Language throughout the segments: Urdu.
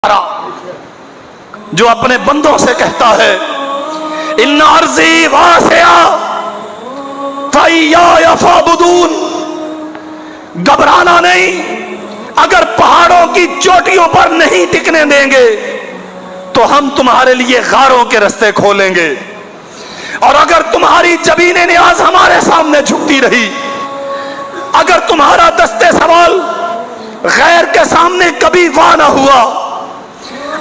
جو اپنے بندوں سے کہتا ہے ان ارضی واسعہ فایای فاعبدون، گھبرانا نہیں، اگر پہاڑوں کی چوٹیوں پر نہیں ٹکنے دیں گے تو ہم تمہارے لیے غاروں کے رستے کھولیں گے، اور اگر تمہاری جبین نیاز ہمارے سامنے جھکتی رہی، اگر تمہارا دستے سوال غیر کے سامنے کبھی وا نہ ہوا،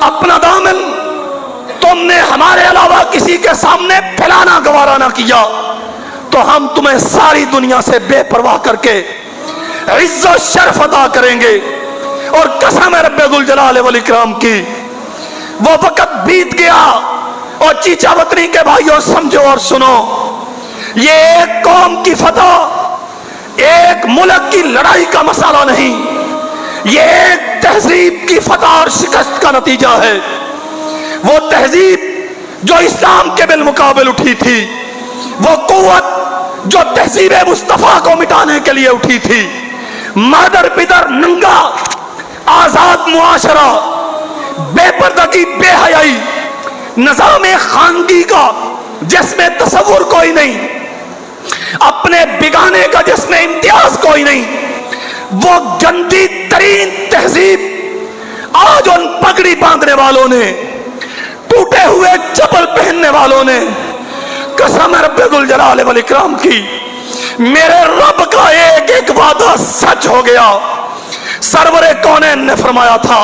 اپنا دامن تم نے ہمارے علاوہ کسی کے سامنے پھیلانا گوارا نہ کیا، تو ہم تمہیں ساری دنیا سے بے پرواہ کر کے عزت و شرف عطا کریں گے۔ اور قسم ہے رب ذوالجلال والاکرام کی، وہ وقت بیت گیا۔ اور چیچا وطنی کے بھائیوں سمجھو اور سنو، یہ ایک قوم کی فتح، ایک ملک کی لڑائی کا مسئلہ نہیں، یہ ایک تہذیب کی فتح اور شکست کا نتیجہ ہے۔ وہ تہذیب جو اسلام کے بالمقابل اٹھی تھی، وہ قوت جو تہذیب مصطفیٰ کو مٹانے کے لیے اٹھی تھی، مادر پدر ننگا آزاد معاشرہ، بے پردگی، بے حیائی، نظام خانگی کا جس میں تصور کوئی نہیں، اپنے بگانے کا جس میں امتیاز کوئی نہیں، وہ گندی ترین تہذیب آج ان پگڑی باندھنے والوں نے، ٹوٹے ہوئے چپل پہننے والوں نے، قسم رب ذوالجلال والاکرام کی، میرے رب کا ایک ایک وعدہ سچ ہو گیا۔ سرور کونین نے فرمایا تھا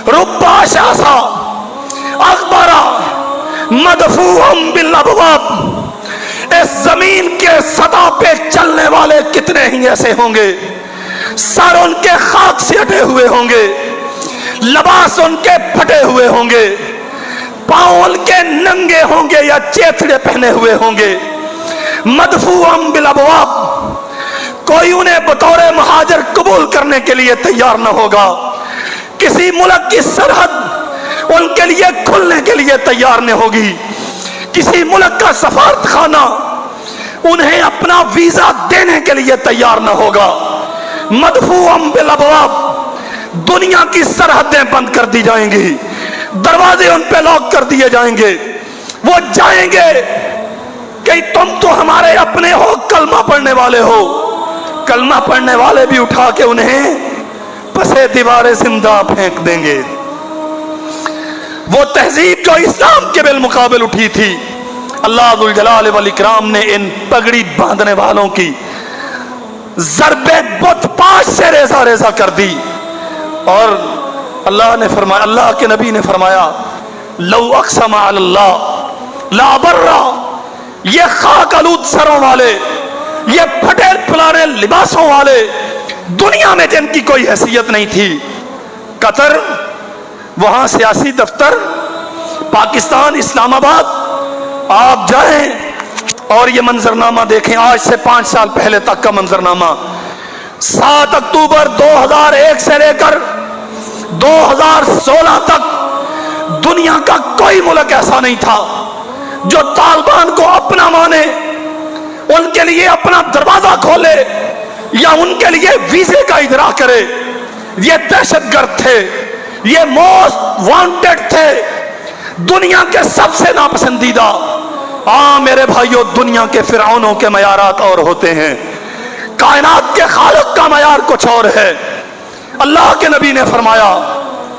ربا شاسا اخبارا مدفوعم بالابواب، اس زمین کے سطح پہ چلنے والے کتنے ہی ایسے ہوں گے، سر ان کے خاک سے اٹے ہوئے ہوں گے، لباس ان کے پھٹے ہوئے ہوں گے، پاؤں ان کے ننگے ہوں گے یا چیتھڑے پہنے ہوئے ہوں گے، مدفوعم بالابواب، کوئی انہیں بطور مہاجر قبول کرنے کے لیے تیار نہ ہوگا، کسی ملک کی سرحد ان کے لیے کھلنے کے لیے تیار نہ ہوگی، کسی ملک کا سفارت خانہ انہیں اپنا ویزا دینے کے لیے تیار نہ ہوگا۔ مدفوعم بالابواب، دنیا کی سرحدیں بند کر دی جائیں گی، دروازے ان پہ لاک کر دیے جائیں گے، وہ جائیں گے کہ تم تو ہمارے اپنے ہو، کلمہ پڑھنے والے ہو، کلمہ پڑھنے والے بھی اٹھا کے انہیں پسے دیوار زندہ پھینک دیں گے۔ وہ تہذیب جو اسلام کے بالمقابل اٹھی تھی، اللہ ذوالجلال والاکرام نے ان پگڑی باندھنے والوں کی ضرب بت پاش سے ریزہ ریزہ کر دی۔ اور اللہ نے فرمایا، اللہ کے نبی نے فرمایا لو اقسم علی اللہ لا برا، یہ خاک آلود سروں والے، یہ پھٹے پلانے لباسوں والے، دنیا میں جن کی کوئی حیثیت نہیں تھی، قطر، وہاں سیاسی دفتر، پاکستان اسلام آباد، آپ جائیں اور یہ منظرنامہ دیکھیں، آج سے 5 سال پہلے تک کا منظرنامہ، 7 اکتوبر 2001 سے لے کر 2016 تک دنیا کا کوئی ملک ایسا نہیں تھا جو طالبان کو اپنا مانے، ان کے لیے اپنا دروازہ کھولے یا ان کے لیے ویزے کا اجرا کرے۔ یہ دہشت گرد تھے، یہ موسٹ وانٹڈ تھے، دنیا کے سب سے ناپسندیدہ۔ میرے بھائیوں، دنیا کے فرعونوں کے معیارات اور ہوتے ہیں، کائنات کے خالق کا معیار کچھ اور ہے۔ اللہ کے نبی نے فرمایا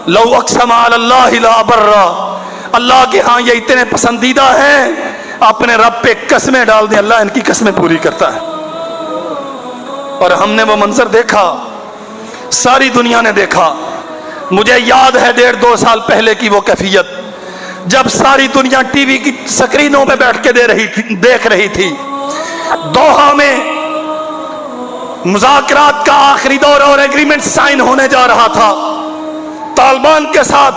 لو اقسم علی اللہ لا برا، اللہ کے ہاں یہ اتنے پسندیدہ ہیں، اپنے رب پہ قسمیں ڈال دیں، اللہ ان کی قسمیں پوری کرتا ہے۔ اور ہم نے وہ منظر دیکھا، ساری دنیا نے دیکھا، مجھے یاد ہے 1.5-2 سال پہلے کی وہ کیفیت جب ساری دنیا ٹی وی کی سکرینوں پہ بیٹھ کے دیکھ رہی تھی۔ دوحہ میں مذاکرات کا آخری دور اور ایگریمنٹ سائن ہونے جا رہا تھا طالبان کے ساتھ۔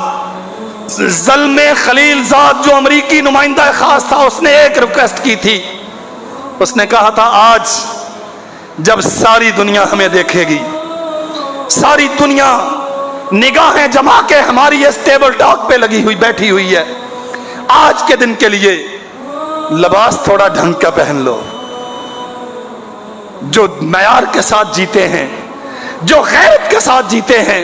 زلم خلیل زاد جو امریکی نمائندہ خاص تھا، اس نے ایک ریکویسٹ کی تھی، اس نے کہا تھا آج جب ساری دنیا ہمیں دیکھے گی، ساری دنیا نگاہیں جما کے ہماری اس ٹیبل ٹاک پہ لگی ہوئی بیٹھی ہوئی ہے، آج کے دن کے لیے لباس تھوڑا ڈھنگ کا پہن لو۔ جو معیار کے ساتھ جیتے ہیں، جو غیرت کے ساتھ جیتے ہیں،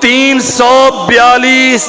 342